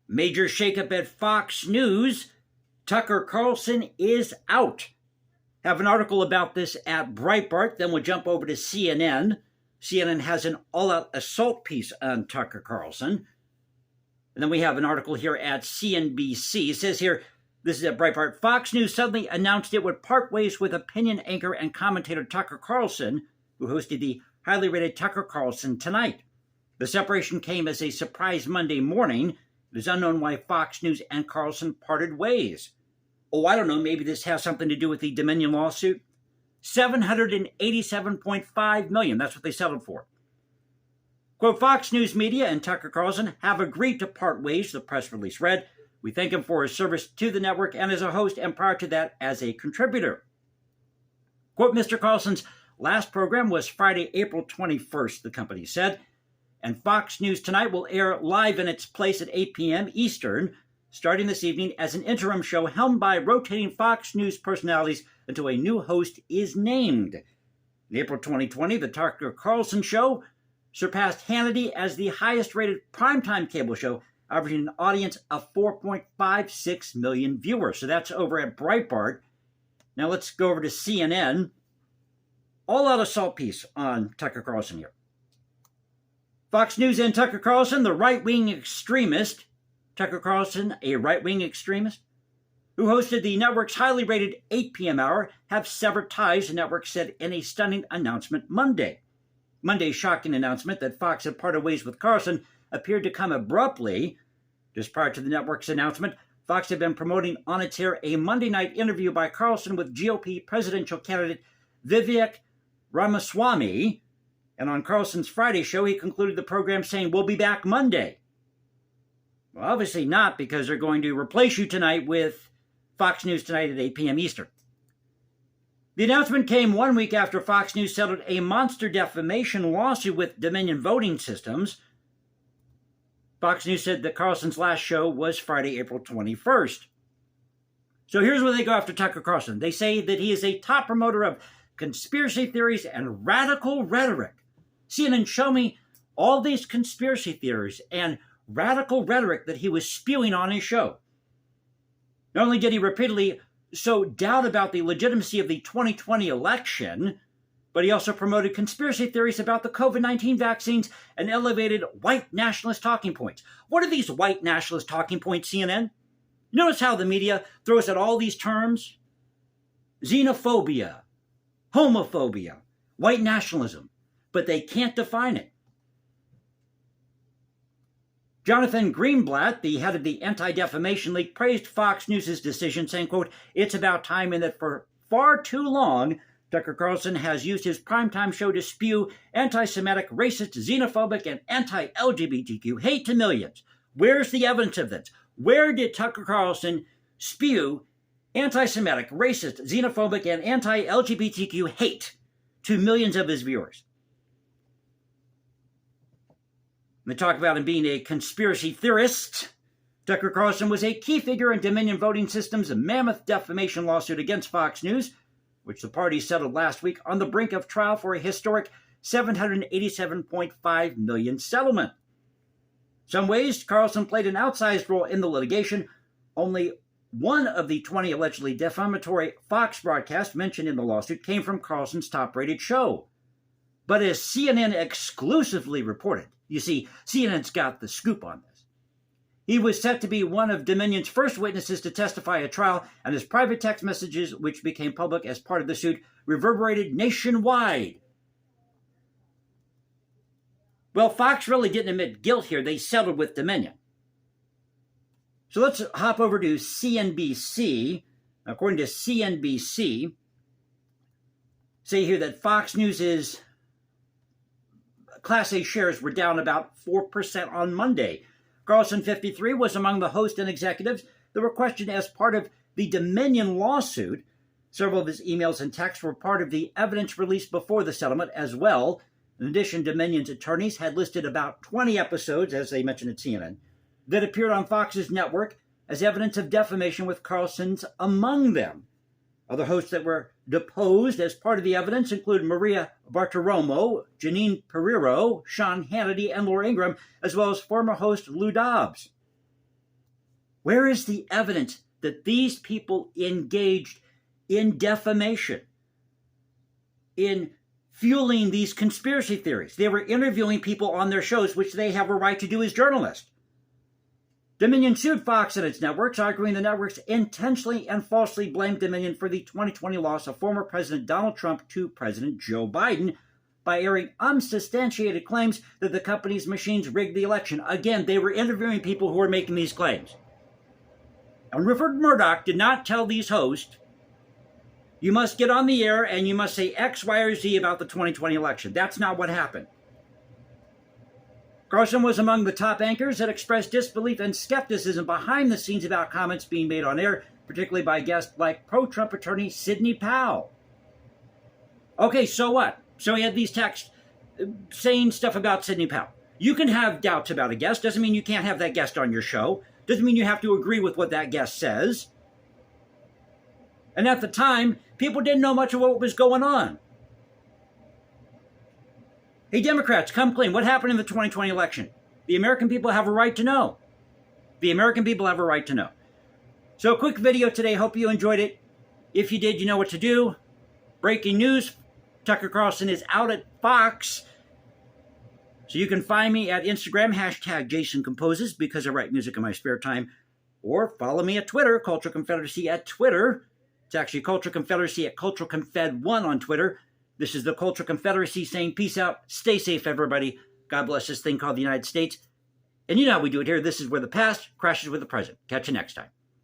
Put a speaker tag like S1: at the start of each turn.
S1: Major shakeup at Fox News. Tucker Carlson is out. Have an article about this at Breitbart. Then we'll jump over to CNN. CNN has an all-out assault piece on Tucker Carlson. And then we have an article here at CNBC. It says here, this is at Breitbart, Fox News suddenly announced it would part ways with opinion anchor and commentator Tucker Carlson, who hosted the highly rated Tucker Carlson Tonight. The separation came as a surprise Monday morning. It is unknown why Fox News and Carlson parted ways. Oh, I don't know, maybe this has something to do with the Dominion lawsuit. $787.5 million, that's what they settled for. Quote, Fox News Media and Tucker Carlson have agreed to part ways, the press release read. We thank him for his service to the network and as a host, and prior to that, as a contributor. Quote, Mr. Carlson's last program was Friday, April 21st, the company said, and Fox News Tonight will air live in its place at 8 p.m. Eastern, starting this evening as an interim show helmed by rotating Fox News personalities until a new host is named. In April 2020, the Tucker Carlson Show surpassed Hannity as the highest-rated primetime cable show, averaging an audience of 4.56 million viewers. So that's over at Breitbart. Now let's go over to CNN. All-out assault piece on Tucker Carlson here. Fox News and Tucker Carlson, the right-wing extremist. Tucker Carlson, a right-wing extremist, who hosted the network's highly rated 8 p.m. hour, have severed ties, the network said in a stunning announcement Monday. Monday's shocking announcement that Fox had parted ways with Carlson appeared to come abruptly. Just prior to the network's announcement, Fox had been promoting on its air a Monday night interview by Carlson with GOP presidential candidate Vivek Ramaswamy, and on Carlson's Friday show, he concluded the program saying, we'll be back Monday. Well, obviously not, because they're going to replace you tonight with Fox News Tonight at 8 p.m. Eastern. The announcement came 1 week after Fox News settled a monster defamation lawsuit with Dominion Voting Systems. Fox News said that Carlson's last show was Friday, April 21st. So here's where they go after Tucker Carlson. They say that he is a top promoter of conspiracy theories and radical rhetoric. CNN, show me all these conspiracy theories and radical rhetoric that he was spewing on his show. Not only did he repeatedly sow doubt about the legitimacy of the 2020 election, but he also promoted conspiracy theories about the COVID-19 vaccines and elevated white nationalist talking points. What are these white nationalist talking points, CNN? Notice how the media throws out all these terms? Xenophobia, homophobia, white nationalism, but they can't define it. Jonathan Greenblatt, the head of the Anti-Defamation League, praised Fox News' decision, saying, quote, it's about time and that for far too long, Tucker Carlson has used his primetime show to spew anti-Semitic, racist, xenophobic, and anti-LGBTQ hate to millions. Where's the evidence of this? Where did Tucker Carlson spew anti-Semitic, racist, xenophobic, and anti-LGBTQ hate to millions of his viewers? They talk about him being a conspiracy theorist. Tucker Carlson was a key figure in Dominion Voting Systems' mammoth defamation lawsuit against Fox News, which the parties settled last week on the brink of trial for a historic $787.5 million settlement. In some ways, Carlson played an outsized role in the litigation. Only one of the 20 allegedly defamatory Fox broadcasts mentioned in the lawsuit came from Carlson's top-rated show. But as CNN exclusively reported, you see, CNN's got the scoop on this. He was set to be one of Dominion's first witnesses to testify at trial, and his private text messages, which became public as part of the suit, reverberated nationwide. Well, Fox really didn't admit guilt here. They settled with Dominion. So let's hop over to CNBC. According to CNBC, say here that Fox News' Class A shares were down about 4% on Monday. Carlson, 53, was among the hosts and executives that were questioned as part of the Dominion lawsuit. Several of his emails and texts were part of the evidence released before the settlement as well. In addition, Dominion's attorneys had listed about 20 episodes, as they mentioned at CNN, that appeared on Fox's network as evidence of defamation, with Carlson's among them. Other hosts that were deposed as part of the evidence include Maria Bartiromo, Janine Pereiro, Sean Hannity, and Laura Ingraham, as well as former host Lou Dobbs. Where is the evidence that these people engaged in defamation, in fueling these conspiracy theories? They were interviewing people on their shows, which they have a right to do as journalists. Dominion sued Fox and its networks, arguing the networks intentionally and falsely blamed Dominion for the 2020 loss of former President Donald Trump to President Joe Biden by airing unsubstantiated claims that the company's machines rigged the election. Again, they were interviewing people who were making these claims. And Rupert Murdoch did not tell these hosts, you must get on the air and you must say X, Y, or Z about the 2020 election. That's not what happened. Carlson was among the top anchors that expressed disbelief and skepticism behind the scenes about comments being made on air, particularly by guests like pro-Trump attorney Sidney Powell. Okay, so what? So he had these texts saying stuff about Sidney Powell. You can have doubts about a guest. Doesn't mean you can't have that guest on your show. Doesn't mean you have to agree with what that guest says. And at the time, people didn't know much of what was going on. Hey, Democrats, come clean. What happened in the 2020 election? The American people have a right to know. The American people have a right to know. So a quick video today. Hope you enjoyed it. If you did, you know what to do. Breaking news. Tucker Carlson is out at Fox. So you can find me at Instagram, #JasonComposes, because I write music in my spare time. Or follow me at Twitter, Cultural Confederacy at Twitter. It's actually Cultural Confederacy at Cultural Confed1 on Twitter. This is the Cultural Confederacy saying peace out. Stay safe, everybody. God bless this thing called the United States. And you know how we do it here. This is where the past crashes with the present. Catch you next time.